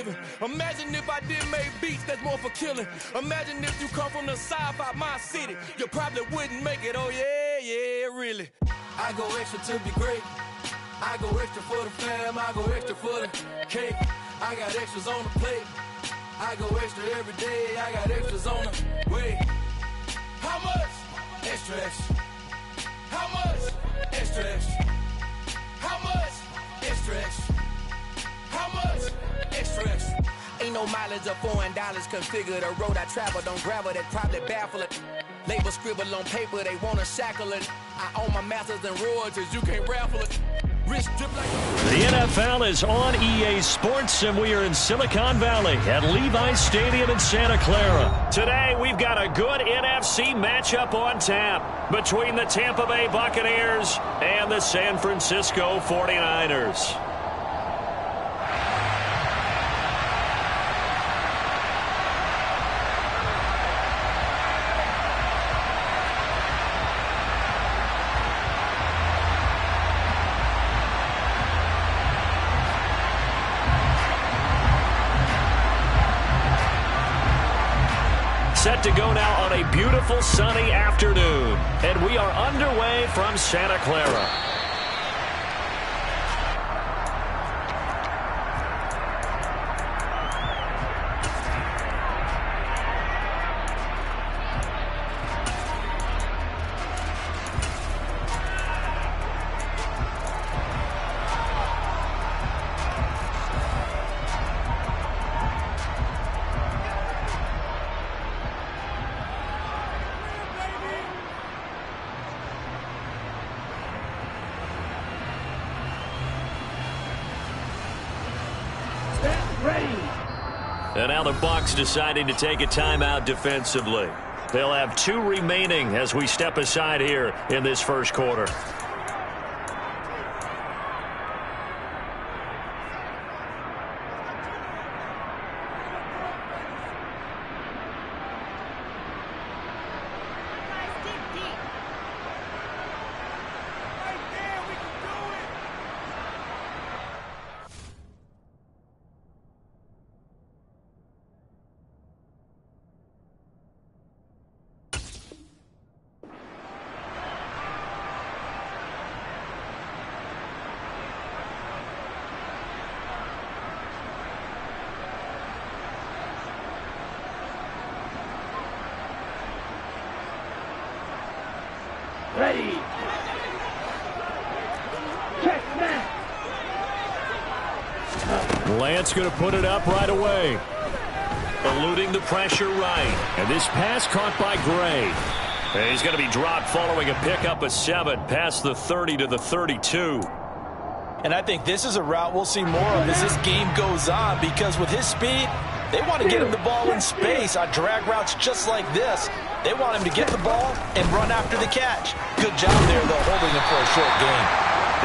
living. Imagine if I did make beats that's more for killing. Imagine if you come from the south out my city. You probably wouldn't make it, oh yeah, yeah, really. I go extra to be great. I go extra for the fam, I go extra for the cake. I got extras on the plate. I go extra every day, I got extras on the way. How much? Extra, extra. How much? Extra, extra. How much? Extra, extra. How much? Extra, extra. Ain't no mileage of $4 configure the road I travel. Don't gravel, that probably baffle it. Label scribble on paper, they wanna shackle it. I own my masters and royalties, you can't raffle it. Wrist drip like the NFL is on EA Sports, and we are in Silicon Valley at Levi's Stadium in Santa Clara. Today, we've got a good NFC matchup on tap between the Tampa Bay Buccaneers and the San Francisco 49ers. Set to go now on a beautiful sunny afternoon. And we are underway from Santa Clara. And now the Bucs deciding to take a timeout defensively. They'll have 2 remaining as we step aside here in this first quarter. Ready. Check that. Lance going to put it up right away. Eluding the pressure right. And this pass caught by Gray. And he's going to be dropped following a pickup of 7 past the 30 to the 32. And I think this is a route we'll see more of as this game goes on, because with his speed, they want to get him the ball in space on drag routes just like this. They want him to get the ball and run after the catch. Good job there, though, holding him for a short gain.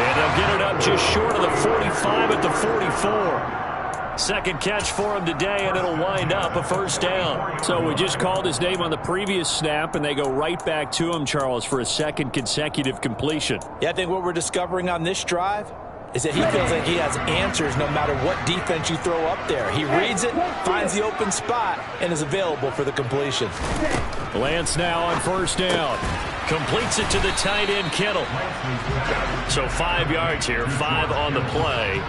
And they'll get it up just short of the 45 at the 44. Second catch for him today, and it'll wind up a first down. So we just called his name on the previous snap, and they go right back to him, Charles, for a second consecutive completion. Yeah, I think what we're discovering on this drive is that he feels like he has answers no matter what defense you throw up there. He reads it, finds the open spot, and is available for the completion. Lance now on first down. Completes it to the tight end, Kittle. So 5 yards here, 5 on the play.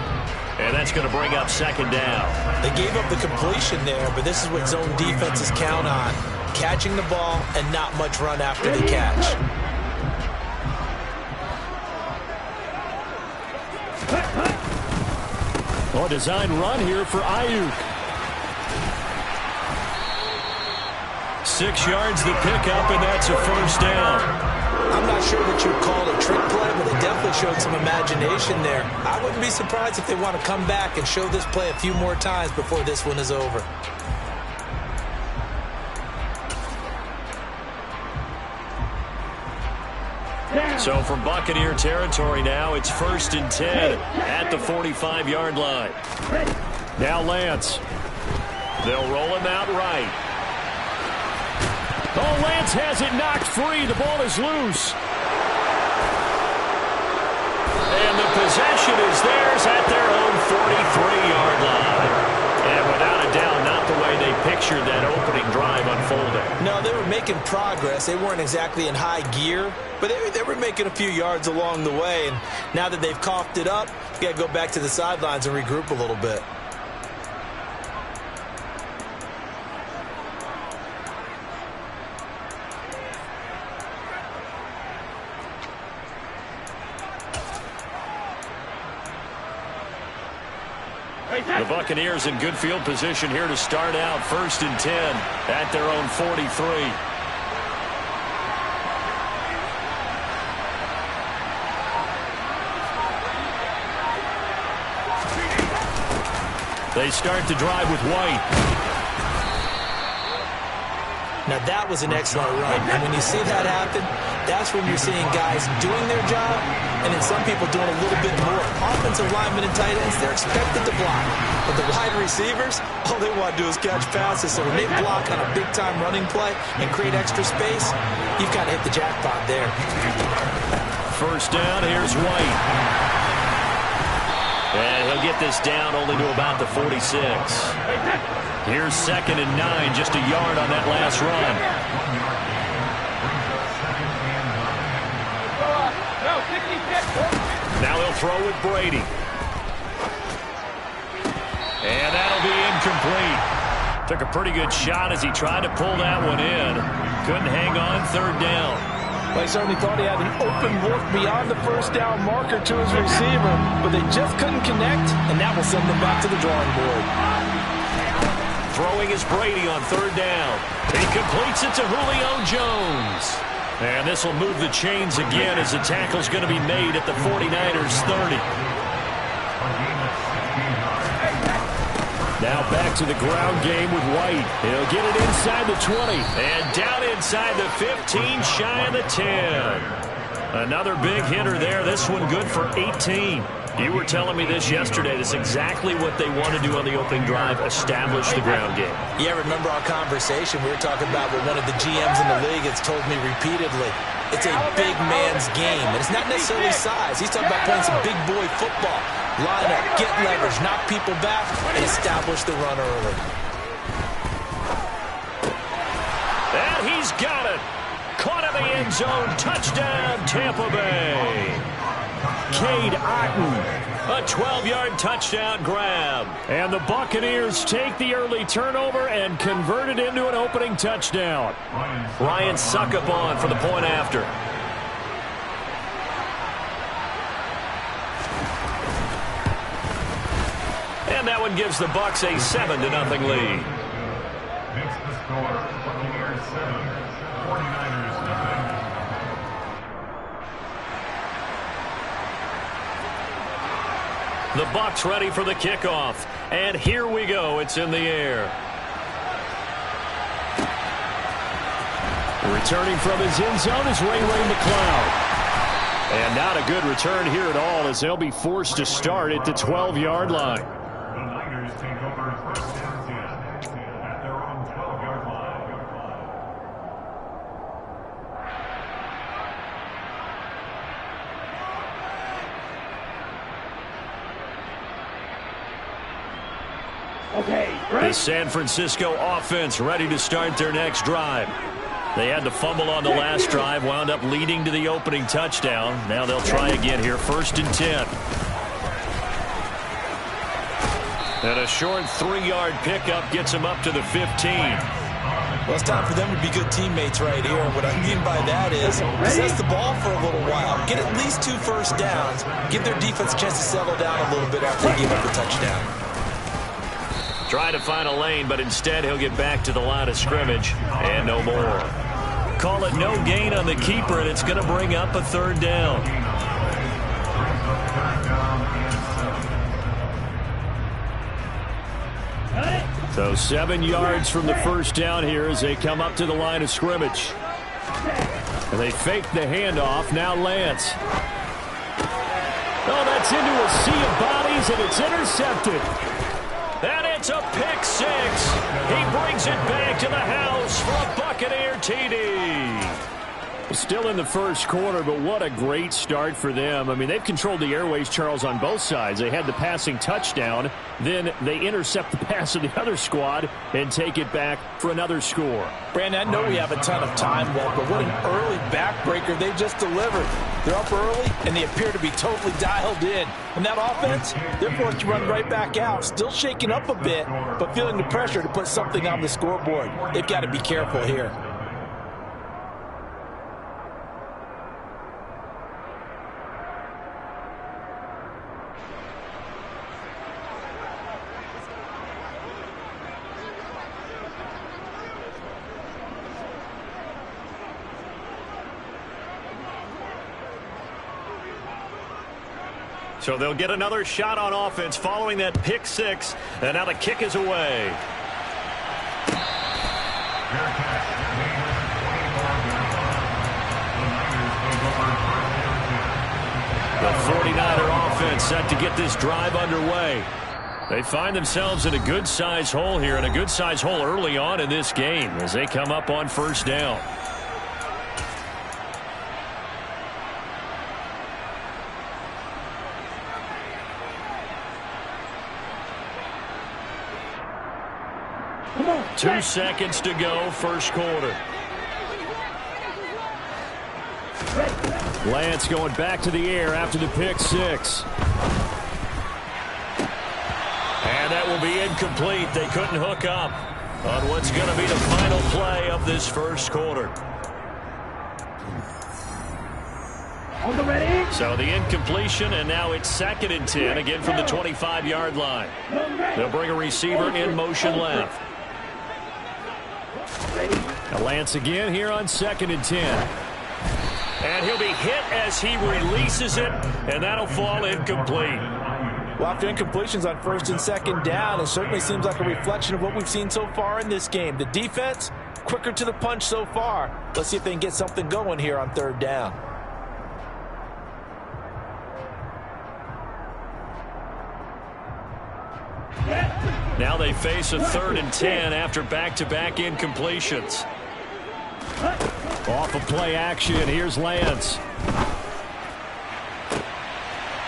And that's going to bring up second down. They gave up the completion there, but this is what zone defenses count on. Catching the ball and not much run after the catch. Oh, design run here for Ayuk. 6 yards the pickup, and that's a first down. I'm not sure that you'd call it a trick play, but it definitely showed some imagination there. I wouldn't be surprised if they want to come back and show this play a few more times before this one is over. So from Buccaneer territory now, it's 1st and 10 at the 45-yard line. Now Lance. They'll roll him out right. Oh, Lance has it knocked free. The ball is loose. And the possession is theirs at their own 43-yard line. And pressured that opening drive unfolding. No, they were making progress. They weren't exactly in high gear, but they were making a few yards along the way. And now that they've coughed it up, you got to go back to the sidelines and regroup a little bit. The Buccaneers in good field position here to start out 1st and 10 at their own 43. They start to drive with White. Now that was an excellent run, and when you see that happen, that's when you're seeing guys doing their job, and then some people doing a little bit more. Offensive linemen and tight ends, they're expected to block. But the wide receivers, all they want to do is catch passes. So when they block on a big-time running play and create extra space, you've kind of hit the jackpot there. First down, here's White. And he'll get this down only to about the 46. Here's 2nd and 9, just a yard on that last run. Now he'll throw with Brady. And that'll be incomplete. Took a pretty good shot as he tried to pull that one in. Couldn't hang on 3rd down. Well, he certainly thought he had an open look beyond the first down marker to his receiver, but they just couldn't connect, and that will send them back to the drawing board. Throwing is Brady on 3rd down. He completes it to Julio Jones. And this will move the chains again as the tackle's going to be made at the 49ers 30. Now back to the ground game with White. He'll get it inside the 20. And down inside the 15, shy of the 10. Another big hitter there. This one good for 18. You were telling me this yesterday. That's exactly what they want to do on the opening drive, establish the ground game. Yeah, remember our conversation? We were talking about what one of the GMs in the league has told me repeatedly. It's a big man's game, and it's not necessarily size. He's talking about playing some big boy football. Line up, get leverage, knock people back, and establish the run early. And he's got it. Caught in the end zone. Touchdown, Tampa Bay. Cade Otton, a 12-yard touchdown grab. And the Buccaneers take the early turnover and convert it into an opening touchdown. Ryan Succop for the point after. And that one gives the Bucs a 7-0 lead. Makes the score Buccaneers 7, 49ers 9. The Bucs ready for the kickoff. And here we go. It's in the air. Returning from his end zone is Ray McCloud. And not a good return here at all as they'll be forced to start at the 12-yard line. The Niners take over first down 10 at their own 12-yard line. The San Francisco offense ready to start their next drive. They had to fumble on the last drive, wound up leading to the opening touchdown. Now they'll try again here, 1st and 10. And a short 3-yard pickup gets them up to the 15. Well, it's time for them to be good teammates right here. What I mean by that is possess the ball for a little while, get at least 2 first downs, give their defense a chance to settle down a little bit after they give up the touchdown. Try to find a lane, but instead he'll get back to the line of scrimmage and no more. Call it no gain on the keeper, and it's going to bring up a 3rd down. So 7 yards from the first down here as they come up to the line of scrimmage. And they fake the handoff. Now Lance. Oh, that's into a sea of bodies, and it's intercepted. And it's a pick 6. He brings it back to the house for a Buccaneer TD. Still in the first quarter, but what a great start for them. I mean, they've controlled the airways, Charles, on both sides. They had the passing touchdown. Then they intercept the pass of the other squad and take it back for another score. Brandon, I know we have a ton of time left, but what an early backbreaker they just delivered. They're up early, and they appear to be totally dialed in. And that offense, they're forced to run right back out. Still shaking up a bit, but feeling the pressure to put something on the scoreboard. They've got to be careful here. So they'll get another shot on offense following that pick six. And now the kick is away. The 49er offense set to get this drive underway. They find themselves in a good-size hole here, and a good-size hole early on in this game as they come up on first down. Come on. 2 seconds to go, first quarter. Lance going back to the air after the pick six. And that will be incomplete. They couldn't hook up on what's going to be the final play of this first quarter. On the ready. So the incompletion, and now it's 2nd and 10, again from the 25-yard line. They'll bring a receiver in motion left. Now Lance again here on 2nd and 10. And he'll be hit as he releases it, and that'll fall incomplete. Well, after incompletions on 1st and 2nd down, it certainly seems like a reflection of what we've seen so far in this game. The defense, quicker to the punch so far. Let's see if they can get something going here on 3rd down. Now they face a 3rd and 10 after back-to-back incompletions. Off of play action, here's Lance.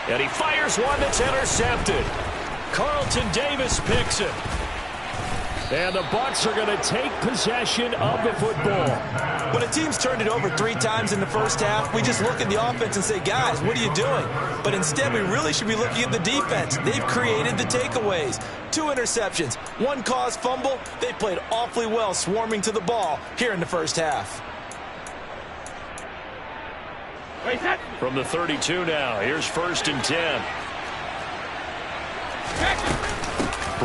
And he fires one that's intercepted. Carlton Davis picks it. And the Bucs are going to take possession of the football. When a team's turned it over 3 times in the first half, we just look at the offense and say, guys, what are you doing? But instead, we really should be looking at the defense. They've created the takeaways. 2 interceptions, 1 caused fumble. They played awfully well swarming to the ball here in the first half. From the 32 now, here's 1st and 10.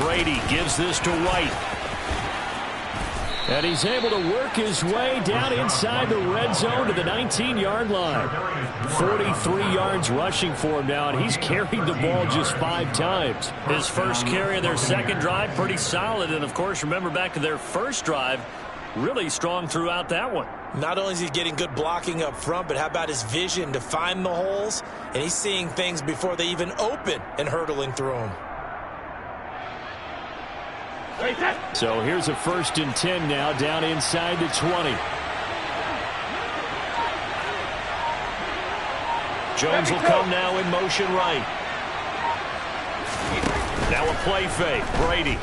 Brady gives this to White. And he's able to work his way down inside the red zone to the 19-yard line. 43 yards rushing for him now, and he's carried the ball just 5 times. His first carry of their second drive, pretty solid. And, of course, remember back to their first drive, really strong throughout that one. Not only is he getting good blocking up front, but how about his vision to find the holes? And he's seeing things before they even open and hurdling through them. So here's a 1st and 10 now down inside the 20. Jones will come now in motion right. Now a play fake. Brady.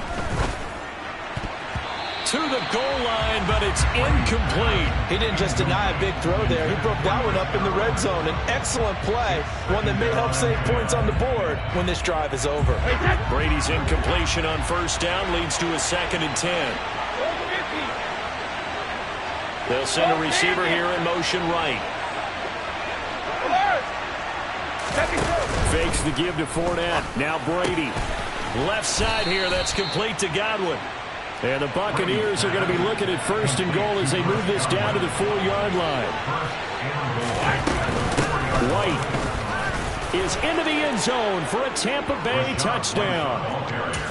To the goal line, but it's incomplete. He didn't just deny a big throw there. He broke that one up in the red zone. An excellent play, one that may help save points on the board when this drive is over. Brady's incompletion on 1st down leads to a 2nd and 10. They'll send a receiver here in motion right. Fakes the give to Fournette. Now Brady. Left side here, that's complete to Godwin. And the Buccaneers are going to be looking at 1st and goal as they move this down to the 4-yard line. White is into the end zone for a Tampa Bay touchdown.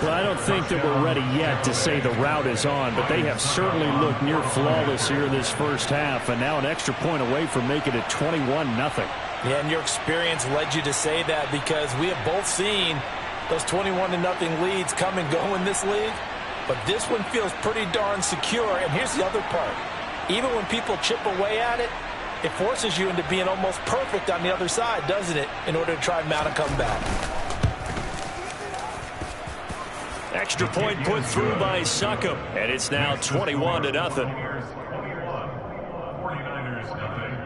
Well, I don't think that we're ready yet to say the route is on, but they have certainly looked near flawless here in this first half, and now an extra point away from making it 21-0. Yeah, and your experience led you to say that, because we have both seen those 21-0 leads come and go in this league. But this one feels pretty darn secure. And here's the other part. Even when people chip away at it, it forces you into being almost perfect on the other side, doesn't it, in order to try and mount a comeback. Extra point put through by Succop, and it's now 21-0. 49ers nothing.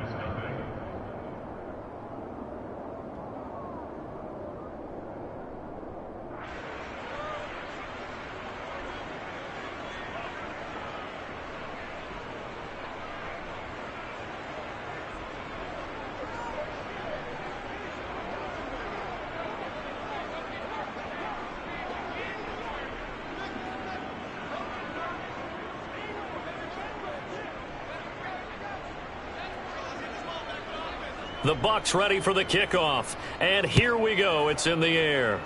The Bucs ready for the kickoff. And here we go. It's in the air.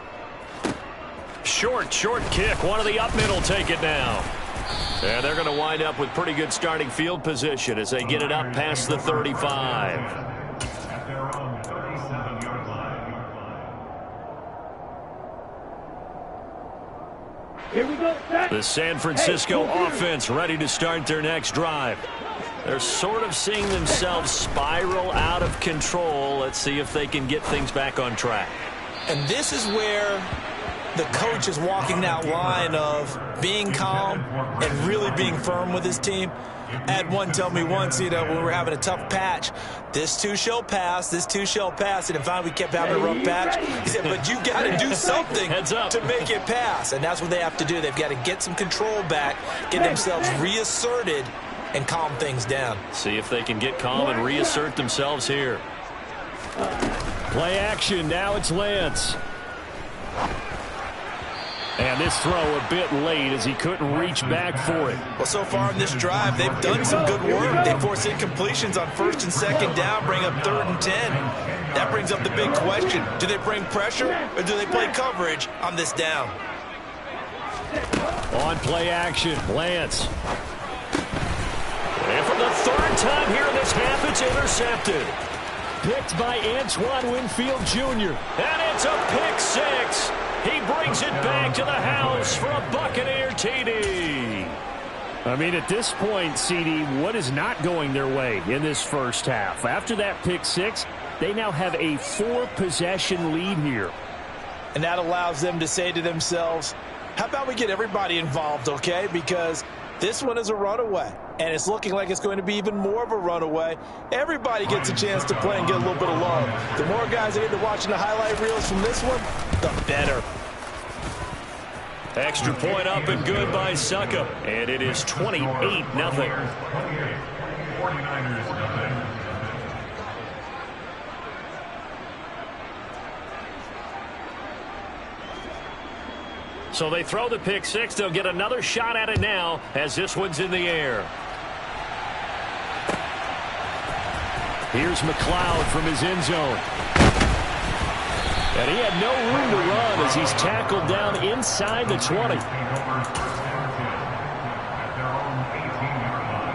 Short kick. One of the up middle take it now. And they're going to wind up with pretty good starting field position as they get it up past the 35. At their own 37-yard line. Here we go. The San Francisco offense ready to start their next drive. They're sort of seeing themselves spiral out of control. Let's see if they can get things back on track. And this is where the coach is walking that line of being calm and really being firm with his team. I had one tell me once, when we were having a tough patch, this too shall pass, this too shall pass. And if we kept having a rough patch, he said, but you got to do something to make it pass. And that's what they have to do. They've got to get some control back, get themselves reasserted, and calm things down. See if they can get calm and reassert themselves here. Play action. Now it's Lance. And this throw a bit late as he couldn't reach back for it. Well, so far in this drive, they've done some good work. They force incompletions on 1st and 2nd down, bring up 3rd and 10. That brings up the big question. Do they bring pressure or do they play coverage on this down? On play action, Lance. And for the 3rd time here in this half, it's intercepted. Picked by Antoine Winfield Jr. And it's a pick 6. He brings it back to the house for a Buccaneer TD. I mean, at this point, CD, what is not going their way in this first half? After that pick 6, they now have a 4-possession lead here. And that allows them to say to themselves, how about we get everybody involved, okay? Because this one is a runaway, and it's looking like it's going to be even more of a runaway. Everybody gets a chance to play and get a little bit of love. The more guys that end up watching the highlight reels from this one, the better. Extra point up and good by Succop, and it is 28-0. 49ers nothing. So they throw the pick 6. They'll get another shot at it now as this one's in the air. Here's Mckdawg from his end zone. And he had no room to run as he's tackled down inside the 20. At their own 18-yard line.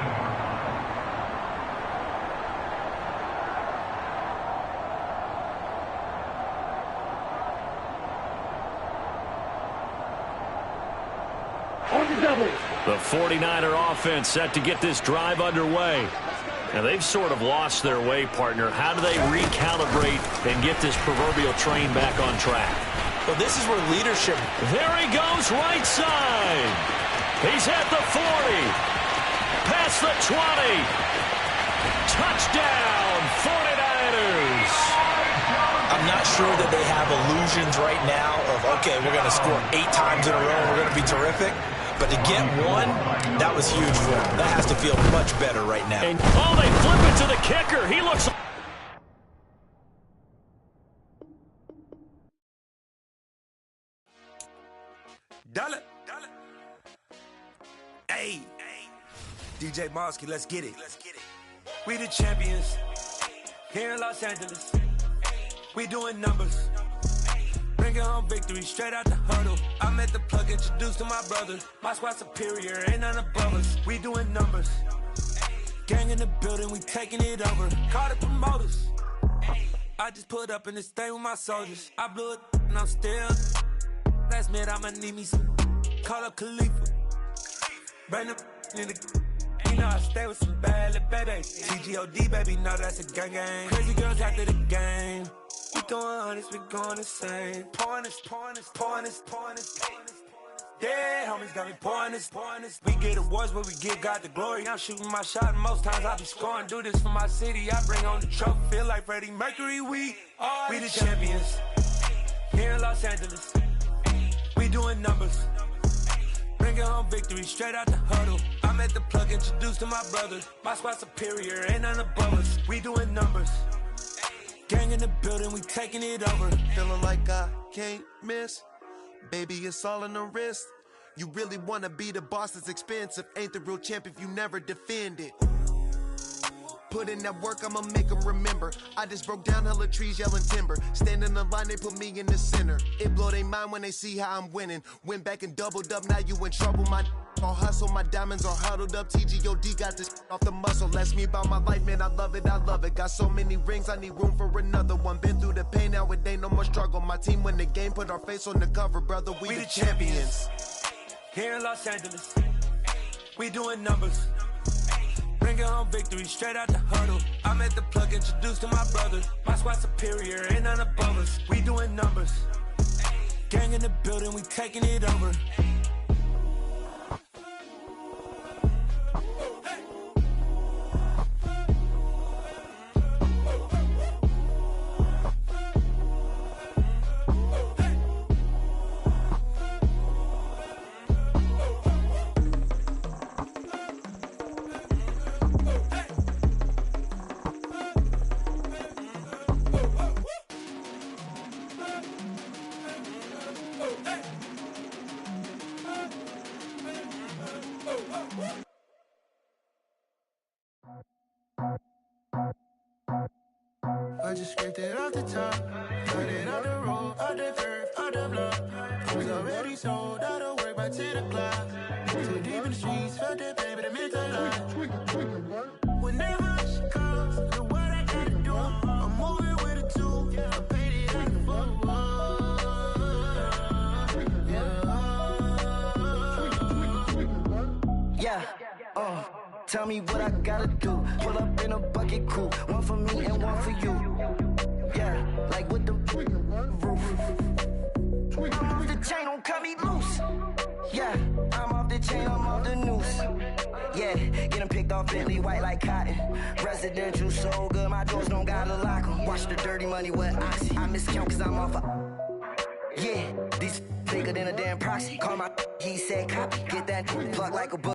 The 49er offense set to get this drive underway. Now, they've sort of lost their way, partner. How do they recalibrate and get this proverbial train back on track? Well, this is where leadership... There he goes, right side. He's at the 40. Past the 20. Touchdown, 49ers. I'm not sure that they have illusions right now of, okay, we're going to score 8 times in a row and we're going to be terrific. But to get one, that was huge for them. That has to feel much better right now. And, oh, they flip it to the kicker. He looks... Dollar. Hey. DJ Mosky, let's get it. We the champions here in Los Angeles. We doing numbers. Bringing home victory straight out the huddle. I met the plug, introduced to my brother. My squad superior, ain't none above us. We doing numbers. Gang in the building, we taking it over. Call the promoters. I just put up in this thing with my soldiers. I blew it and I'm still. Last minute I'ma need me some. Call up Khalifa. Bring the in the. know I stay with some bad little baby. TGOD, baby, know that's a gang gang. Crazy girls after the game. We throwing hundreds, we going insane. Pouring this. Yeah, homies got me pouring this. We get awards, but we give God the glory. I'm shooting my shot, and most times I be scoring. Do this for my city, I bring on the trophy. Feel like Freddie Mercury, we the champions. Here in Los Angeles, we doing numbers. Bringing home victory straight out the huddle. I'm at the plug, introduced to my brother. My squad superior, ain't none above us. We doing numbers. Gang in the building, we taking it over. Feeling like I can't miss. Baby, it's all in the wrist. You really wanna be the boss, it's expensive. Ain't the real champ if you never defend it. Put in that work, I'ma make them remember. I just broke down hella trees, yelling timber. Stand in the line, they put me in the center. It blow their mind when they see how I'm winning. Went back and doubled up, now you in trouble. My all hustle, my diamonds are huddled up. TGOD got this off the muscle. Ask me about my life, man, I love it. Got so many rings, I need room for another one. Been through the pain, now it ain't no more struggle. My team win the game, put our face on the cover, brother. We the champions. Here in Los Angeles, we doing numbers. Bringing home victory straight out the huddle. I'm at the plug, introduced to my brother. My squad superior, ain't none above us. We doing numbers. Gang in the building, we taking it over. I just scraped it off the top, cut it out the road, out the curve, out the block. Was already sold, out of work by 10 o'clock. Too deep in the streets, felt that pain, but it meant a lot. Whenever she calls, know what I gotta do. I'm moving with a tool, I paid it out the full. Yeah, tell me what I gotta do. Pull up in a bucket crew, one for me and one for you. Yeah, like with the roof. I'm off the chain, don't cut me loose. Yeah, I'm off the chain, I'm off the noose. Yeah, getting picked off Bentley, white like cotton. Residential so good, my doors don't gotta lock 'em. Watch the dirty money with oxy. I miscount cause I'm off a... Yeah, these bigger than a damn proxy. Call my he said copy. Get that plug like a book.